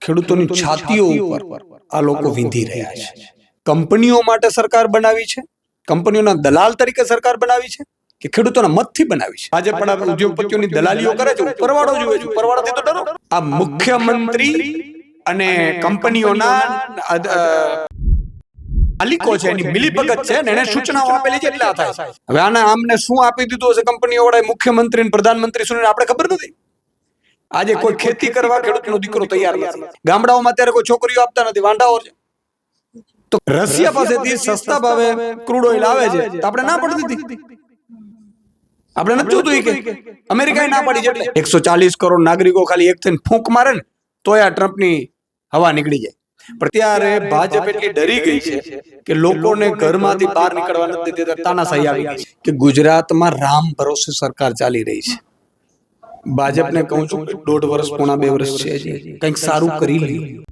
ખેડૂતોની છાતીઓ ઉપર આ લોકો વીંધી રહ્યા છે. કંપનીઓ માટે સરકાર બનાવી છે, કંપનીઓના દલાલ તરીકે સરકાર બનાવી છે કે ખેડૂતોના મતથી બનાવી છે? ભાજપ પણ ઉદ્યોગપતિઓની દલાલીઓ કરે છે, ઉપરવાળો જુએ છે, ઉપરવાળાથી તો ડરો. આ મુખ્યમંત્રી અને કંપનીઓના માલિકો છે, એની મિલીભગત છે ને એને સૂચનાઓ આપેલી છે એટલે આ થાય. હવે આને આમને શું આપી દીધું હશે કંપનીઓ વાળાએ મુખ્યમંત્રી પ્રધાનમંત્રી સુધીને આપણે ખબર નથી. આજે કોઈ ખેતી કરવા ખેડૂતનો દીકરો તૈયાર નથી. ગામડાઓમાં અત્યારે કોઈ છોકરીઓ આપતા નથી, વાંઢાઓ છે. તો રશિયા પાસેથી સસ્તા ભાવે ક્રૂડ ઓઇલ આવે છે તો આપણે ના પડી દીધી. આપણે નથી જોતું કે અમેરિકાએ ના પાડી છે. એટલે 140 કરોડ નાગરિકો ખાલી એક થઈને ફૂંક મારે ને તોય આ ટ્રમ્પની હવા નીકળી જાય. પણ ત્યારે ભાજપ એટલી ડરી ગઈ છે કે લોકોને ઘરમાંથી બહાર નીકળવા નથી દેતા. તાનાશાહી આવી ગઈ કે ગુજરાતમાં રામ ભરોસે સરકાર ચાલી રહી છે. ભાજપને કહું છું 1.5 વર્ષ પોણા 2 વર્ષ છે, કંઈક સારું કરી લ્યો.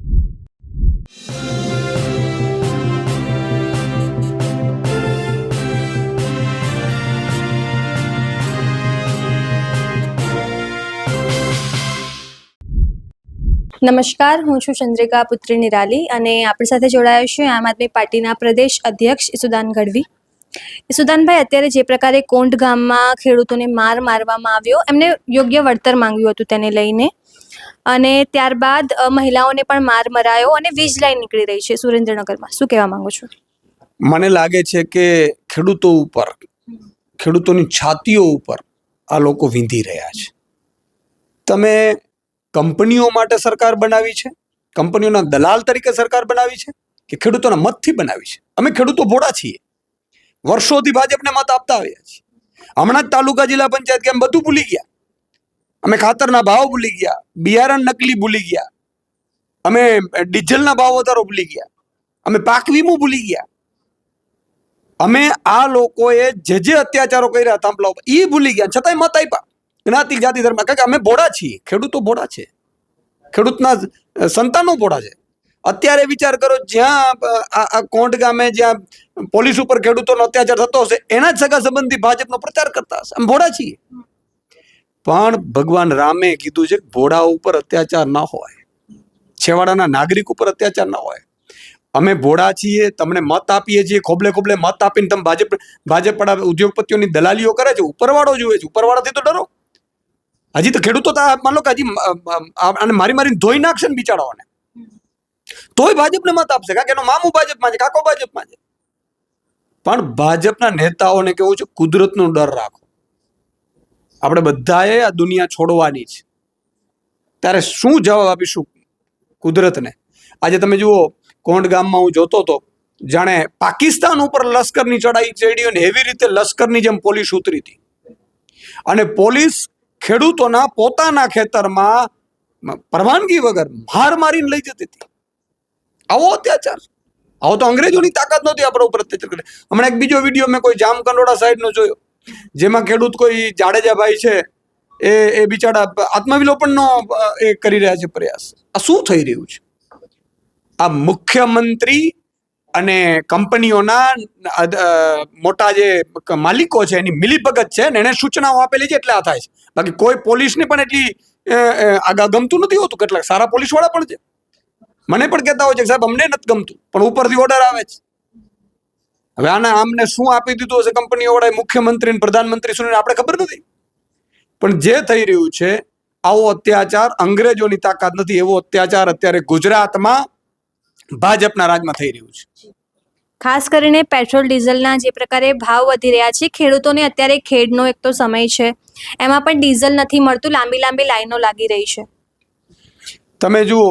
નમસ્કાર, હું છું ચંદ્રિકા પુત્રી નિરાલી અને આપણી સાથે જોડાયા છે આમ આદમી પાર્ટીના પ્રદેશ અધ્યક્ષ ઈસુદાન ગઢવી. ઈસુદાનભાઈ, અત્યારે જે પ્રકારે કોંઢ ગામમાં ખેડૂતોને મારવામાં આવ્યો, એમને યોગ્ય વળતર માંગ્યું હતું તેને લઈને, અને ત્યારબાદ મહિલાઓને પણ મરાયો અને વીજ લાઈન નીકળી રહી છે સુરેન્દ્રનગરમાં. શું કહેવા માંગો છો? મને લાગે છે કે ખેડૂતો ઉપર, ખેડૂતોની છાતીઓ ઉપર આ લોકો વીંધી રહ્યા છે. તમે કંપનીઓ માટે સરકાર બનાવી છે, કંપનીઓના દલાલ તરીકે સરકાર બનાવી છે કે ખેડૂતોના મતથી બનાવી છે? અમે ખેડૂતો ભોળા છીએ, વર્ષોથી ભાજપને મત આપતા આવ્યા છીએ. હમણાં જ તાલુકા જિલ્લા પંચાયત કેમ બધું ભૂલી ગયા. અમે ખાતરના ભાવ ભૂલી ગયા, બિયારણ નકલી ભૂલી ગયા, અમે ડીઝલના ભાવ વધારો ભૂલી ગયા, અમે પાક વીમો ભૂલી ગયા, અમે આ લોકોએ જે અત્યાચારો કર્યા થાંભલા ઉપર એ ભૂલી ગયા, છતાંય મત આપ્યા. જ્ઞાતિ જાતિ ધર્મ, કારણ કે અમે ભોળા છીએ, ખેડૂતો ભોળા છે, ખેડૂતના સંતાનો ભોળા છે. અત્યારે વિચાર કરો, જ્યાં આ કોંઢ ગામે જ્યાં પોલીસ ઉપર ખેડૂતોનો અત્યાચાર થતો હશે એના જ સગા સંબંધી ભાજપનો પ્રચાર કરતા હશે. અમે ભોળા છીએ. પણ ભગવાન રામે કીધું છે કે ભોળા ઉપર અત્યાચાર ના હોય, છેવાડાના નાગરિક ઉપર અત્યાચાર ના હોય. અમે ભોળા છીએ, તમને મત આપીએ છીએ, ખોબલે ખોબલે મત આપીને તમે ભાજપ પણ ઉદ્યોગપતિઓની દલાલીઓ કરે છે, ઉપરવાળો જુએ છે, ઉપરવાળાથી તો ડરો. હજી તો ખેડૂતો માન લો કે હજી મારીને ધોઈ નાખશે ને બિચારાઓને, તોય ભાજપને મત આપશે, કારણ કે એનો મામું ભાજપમાં છે, કાકો ભાજપમાં છે. પણ ભાજપના નેતાઓને કેવું છે, કુદરતનો ડર રાખો. આપણે બધાએ આ દુનિયા છોડવાની છે, ત્યારે શું જવાબ આપીશું કુદરતને? આજે તમે જુઓ, કોંઢ ગામમાં હું જોતો હતો, જાણે પાકિસ્તાન ઉપર લશ્કરની ચડાઈ ચડી અને એવી રીતે લશ્કરની જેમ પોલીસ ઉતરી હતી, અને પોલીસ ખેડૂતોના પોતાના ખેતરમાં પરવાનગી વગર માર મારીને લઈ જતી હતી. આવો અત્યાચાર, આવો તો અંગ્રેજોની તાકાત નહોતી આપણા ઉપર અત્યાચાર કરે. હમણાં એક બીજો વિડીયો મેં કોઈ જામકંડોળા સાઈડનો જોયો, જેમાં ખેડૂત કોઈ જાડેજાભાઈ છે એ બિચારા આત્મવિલોપનનો એ કરી રહ્યા છે પ્રયાસ. આ શું થઈ રહ્યું છે? આ મુખ્યમંત્રી અને કંપનીઓના મોટા જે માલિકો છે એની મિલીભગત છે ને એને સૂચનાઓ આપેલી છે એટલે આ થાય છે. બાકી કોઈ પોલીસને પણ એટલી ગમતું નથી હોતું. કેટલાક સારા પોલીસ વાળા પણ છે, મને પણ કહેતા હોય છે સાહેબ અમને નથી ગમતું, પણ ઉપરથી ઓર્ડર આવે છે. હવે આમને શું આપી દીધું હશે કંપનીઓ વાળાએ મુખ્યમંત્રી પ્રધાનમંત્રી સુધીને આપણે ખબર નથી. પણ જે થઈ રહ્યું છે, આવો અત્યાચાર અંગ્રેજોની તાકાત નથી એવો અત્યાચાર અત્યારે ગુજરાતમાં ભાજપના રાજમાં થઈ રહ્યું છે. ખાસ કરીને પેટ્રોલ ડીઝલના જે પ્રકારે ભાવ વધી રહ્યા છે, ખેડૂતોને અત્યારે ખેડનો એક તો સમય છે, એમાં પણ ડીઝલ નથી મળતું, લાંબી લાંબી લાઈનો લાગી રહી છે. તમે જુઓ,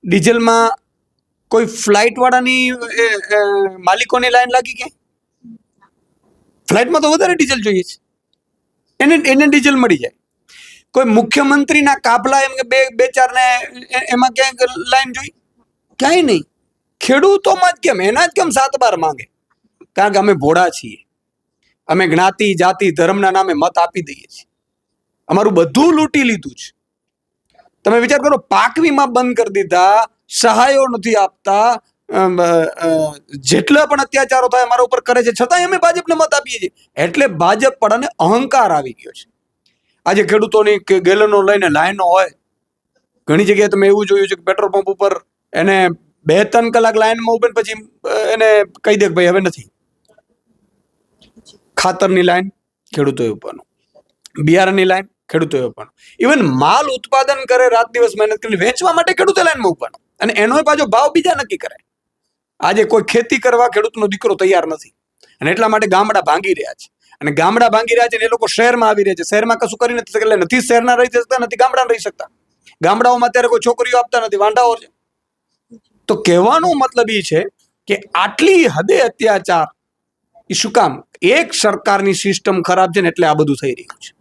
ડીઝલમાં કોઈ ફ્લાઇટ વાળાની માલિકોની લાઈન લાગી ક્યાંય? ફ્લાઇટમાં તો વધારે ડીઝલ જોઈએ છે, એને ડીઝલ મળી જાય. કોઈ મુખ્યમંત્રીના કાફલા એમ કે બે ચાર ને એમાં ક્યાંય લાઈન જોઈ? ક્યાંય નહીં. ખેડૂતોમાં જ કેમ, એના જ કેમ 7 બાર માંગે? કારણ કે અમે ભોળા છીએ, અમે જ્ઞાતિ જાતિ ધર્મના નામે મત આપી દઈએ છીએ, અમારું બધું લૂંટી લીધું છે. તમે વિચાર કરો, પાક વીમા બંધ કરી દીધા, સહાયો નથી આપતા, જેટલા પણ અત્યાચારો થાય અમારા ઉપર કરે છે, છતાંય અમે ભાજપને મત આપીએ છીએ. એટલે ભાજપ પડાને અહંકાર આવી ગયો છે. આજે ખેડૂતોની ગેલનો લઈને લાઈનો હોય, ઘણી જગ્યાએ તમે એવું જોયું છે કે પેટ્રોલ પંપ ઉપર એને 2-3 કલાક લાઈનમાં ઉભે ને પછી એને કહી દે કે ભાઈ હવે નથી. ખાતરની લાઈન ખેડૂતોએ ઉપરનું, બિયારણની લાઈન ખેડૂતોએ ઉપરનું, ઇવન માલ ઉત્પાદન કરે, રાત દિવસ મહેનત કરીને વેચવા માટે ખેડૂતે લાઈનમાં ઉપરનો, અને એનો પાછો ભાવ બીજા નક્કી કરે. આજે કોઈ ખેતી કરવા ખેડૂતનો દીકરો તૈયાર નથી, અને એટલા માટે ગામડા ભાંગી રહ્યા છે. અને ગામડા ભાંગી રહ્યા છે ને એ લોકો શહેરમાં આવી રહ્યા છે. શહેરમાં કશું કરી નથી શકતા, નથી શહેરના રહી શકતા, નથી ગામડામાં રહી શકતા. ગામડાઓમાં અત્યારે કોઈ છોકરીઓ આપતા નથી, વાંઢાઓ છે. તો કહેવાનો મતલબ એ છે કે આટલી હદે અત્યાચાર એ શું કામ? એક સરકારની સિસ્ટમ ખરાબ છે ને એટલે આ બધું થઈ રહ્યું છે.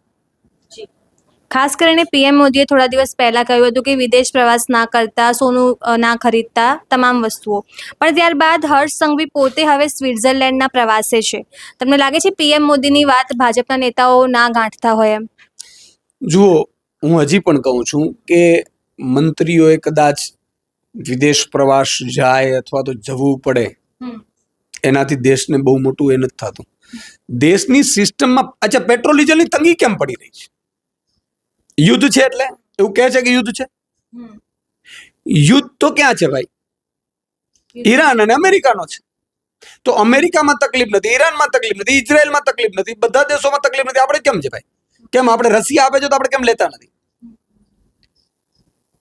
ખાસ કરીને પીએમ મોદીએ થોડા દિવસ પહેલા કહ્યું હતું કે વિદેશ પ્રવાસ ના કરતા, સોનું ના ખરીદતા, તમામ વસ્તુઓ. પણ ત્યારબાદ હર્ષ સંઘવી પોતે હવે સ્વિટ્ઝરલેન્ડના પ્રવાસે છે. તમને લાગે છે પીએમ મોદીની વાત ભાજપના નેતાઓ ના ગાંઠતા હોય એમ? જુઓ, હું હજી પણ કહું છું કે મંત્રીઓએ કદાચ વિદેશ પ્રવાસ જાય અથવા તો જવું પડે, એનાથી દેશને બહુ મોટું એ નથી થતું. દેશની સિસ્ટમમાં અચ્છા પેટ્રોલ ડીઝલની તંગી કેમ પડી રહી છે? યુદ્ધ છે એટલે એવું કહે છે કે યુદ્ધ છે. યુદ્ધ તો ક્યાં છે ભાઈ? ઈરાન અને અમેરિકાનો છે. તો અમેરિકામાં તકલીફ નથી, ઈરાનમાં તકલીફ નથી, ઇઝરાયલમાં તકલીફ નથી, બધા દેશોમાં તકલીફ નથી. આપણે કેમ છે ભાઈ? કેમ આપણે રશિયા આપે છે તો આપણે કેમ લેતા નથી?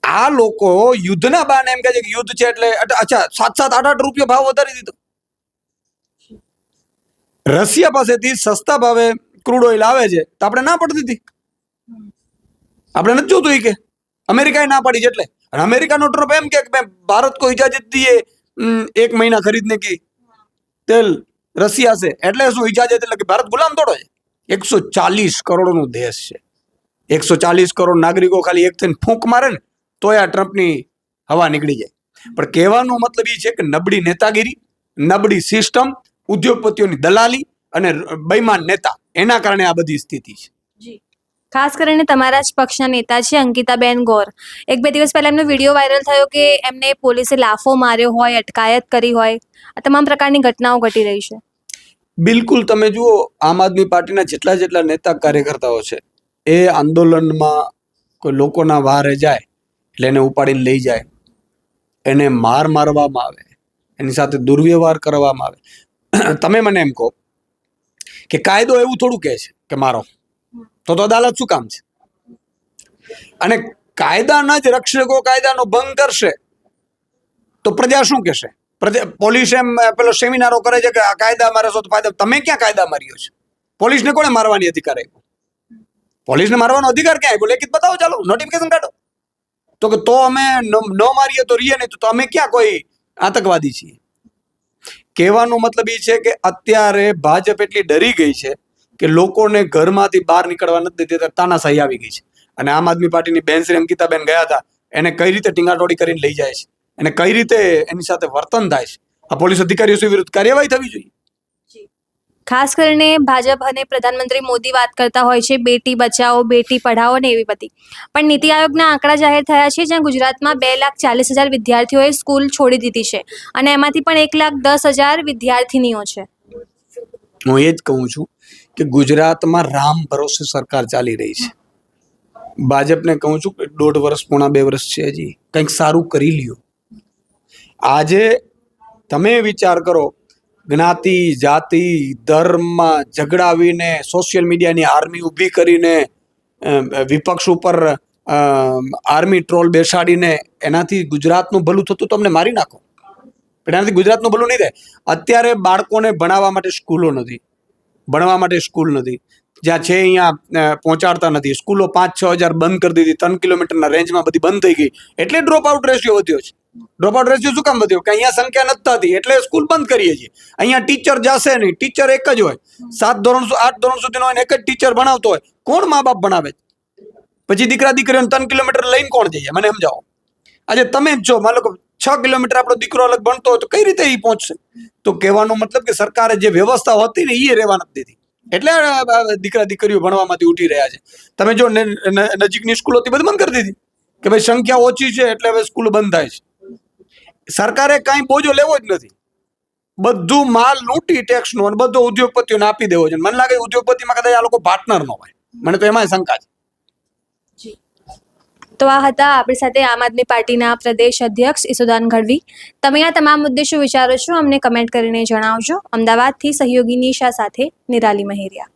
આ લોકો યુદ્ધના બહાને એમ કહે છે કે યુદ્ધ છે એટલે અચ્છા 7-8 રૂપિયા ભાવ વધારી દીધો. રશિયા પાસેથી સસ્તા ભાવે ક્રૂડ ઓઇલ આવે છે તો આપણે ના પડતી હતી. આપણે નથી જોતું એ કે અમેરિકાએ ના પાડી છે એટલે. અને અમેરિકાનો ટ્રમ્પ એમ કે ભારત को इजाजत दिए 1 महीना खरीदने की तेल रसिया से. એટલે શું ઇજાજત? એટલે કે ભારત ગુલામ થોડો છે. 140 કરોડનો દેશ છે. 140 કરોડ નાગરિકો ખાલી એક થઈને ફૂંક મારે ને તોય આ ટ્રમ્પની હવા નીકળી જાય. પણ કહેવાનો મતલબ એ છે કે નબળી નેતાગીરી, નબળી સિસ્ટમ, ઉદ્યોગપતિઓની દલાલી અને બેઈમાન નેતા, એના કારણે આ બધી સ્થિતિ છે. ખાસ કરીને તમારા જ પક્ષના નેતા છે અંકિતાબેન ગોર. 1-2 દિવસ પહેલા એમનો વિડીયો વાયરલ થયો કે એમને પોલીસે લાફો માર્યો હોય, અટકાયત કરી હોય. આ તમામ પ્રકારની ઘટનાઓ ઘટી રહી છે. બિલકુલ. તમે જુઓ, આમ આદમી પાર્ટીના જેટલા નેતા કાર્યકર્તાઓ છે એ આંદોલનમાં કોઈ લોકોના વારે જાય એટલે એને ઉપાડીને લઈ જાય, એને મારવામાં આવે, એની સાથે દુર્વ્યવહાર કરવામાં આવે. તમે મને એમ કહો કે કાયદો એવું થોડું કહે છે કે મારો, તો અદાલત શું કામ છે? અને કાયદાના જ રક્ષકો કાયદાનો ભંગ કરશે તો પ્રજા શું કહેશે? પોલીસ એમ પેલો સેમિનારો કરે છે કે આ કાયદા મારે છો તો ફાયદા. તમે ક્યાં કાયદા માર્યો છે? પોલીસને કોણે મારવાની અધિકાર આપ્યો? પોલીસને મારવાનો અધિકાર ક્યાં આપ્યો? લેખિત બતાવો, ચાલો નોટિફિકેશન કાઢો. તો કે તો અમે ન મારીએ તો રીએ નહીં, તો અમે ક્યાં કોઈ આતંકવાદી છીએ? કહેવાનો મતલબ એ છે કે અત્યારે ભાજપ એટલી ડરી ગઈ છે કે લોકોને ઘરમાંથી બહાર નીકળવા નથી દેતા, તાનાશાહી આવી ગઈ છે. અને આમ આદમી પાર્ટીની બેન શ્રી અંકિતાબેન ગયા હતા, એને કઈ રીતે ટીંગાટોળી કરીને લઈ જાય છે, અને કઈ રીતે એની સાથે વર્તન થાય છે, આ પોલીસ અધિકારીઓ વિરુદ્ધ કાર્યવાહી થવી જોઈએ. ખાસ કરીને ભાજપ અને પ્રધાનમંત્રી મોદી વાત કરતા હોય છે બેટી બચાવો, બેટી પઢાઓ ને એવી બધી. પણ નીતિ આયોગના આંકડા જાહેર થયા છે જ્યાં ગુજરાતમાં 2,40,000 વિદ્યાર્થીઓએ સ્કૂલ છોડી દીધી છે અને એમાંથી પણ 1,10,000 વિદ્યાર્થીનીઓ છે. હું એ જ કહું છું કે ગુજરાતમાં રામ ભરોસે સરકાર ચાલી રહી છે. ભાજપને કહું છું કે 1.5 વર્ષ, 1.5 વર્ષ છે, હજી કંઈક સારું કરી લ્યો. આજે તમે વિચાર કરો, જ્ઞાતિ, જાતિ, ધર્મમાં ઝઘડાવીને સોશિયલ મીડિયાની આર્મી ઊભી કરીને વિપક્ષ ઉપર આર્મી ટ્રોલ બેસાડીને એનાથી ગુજરાતનું ભલું થતું તો અમને મારી નાખો. પણ એનાથી ગુજરાતનું ભલું નહીં થાય. અત્યારે બાળકોને ભણાવવા માટે સ્કૂલો નથી, ભણવા માટે સ્કૂલ નથી, જ્યાં છે અહીંયા પહોંચાડતા નથી. સ્કૂલો 5-6 હજાર બંધ કરી દીધી, 3 કિલોમીટરના રેન્જમાં બધી બંધ થઈ ગઈ. એટલે ડ્રોપ આઉટ રેશિયો વધ્યો છે. ડ્રોપ આઉટ રેશિયો શું કામ વધ્યો? કે અહીંયા સંખ્યા નથી થતી એટલે સ્કૂલ બંધ કરીએ છીએ. અહીંયા ટીચર જશે નહીં, ટીચર એક જ હોય, 7 ધોરણ 8 ધોરણ સુધીનો એક જ ટીચર ભણાવતો હોય. કોણ મા બાપ ભણાવે? પછી દીકરા દીકરીઓને 3 કિલોમીટર લઈને કોણ જઈએ? મને સમજાવો. આજે તમે જ છો, માનો કે 6 કિલોમીટર આપણો દીકરો અલગ ભણતો હોય તો કઈ રીતે એ પહોંચશે? તો કહેવાનો મતલબ કે સરકારે જે વ્યવસ્થા હતી ને એ રહેવા નથી દીધી, એટલે દીકરા દીકરીઓ ભણવામાંથી ઉઠી રહ્યા છે. તમે જો નજીકની સ્કૂલો હતી બધી બંધ કરી દીધી કે ભાઈ સંખ્યા ઓછી છે એટલે હવે સ્કૂલ બંધ થાય છે. સરકારે કાંઈ બોજો લેવો જ નથી, બધું માલ લૂંટી ટેક્સનો અને બધો ઉદ્યોગપતિઓને આપી દેવો છે. મને લાગે ઉદ્યોગપતિમાં કદાચ આ લોકો પાર્ટનર ન હોય, મને તો એમાં શંકા છે. તો આ હતા આપણી સાથે આમ આદમી પાર્ટીના પ્રદેશ અધ્યક્ષ ઈસુદાન ગઢવી. તમે આ તમામ મુદ્દે શું વિચારો છો અમને કમેન્ટ કરીને જણાવજો. અમદાવાદથી સહયોગી નિશા સાથે નિરાલી મહેરિયા.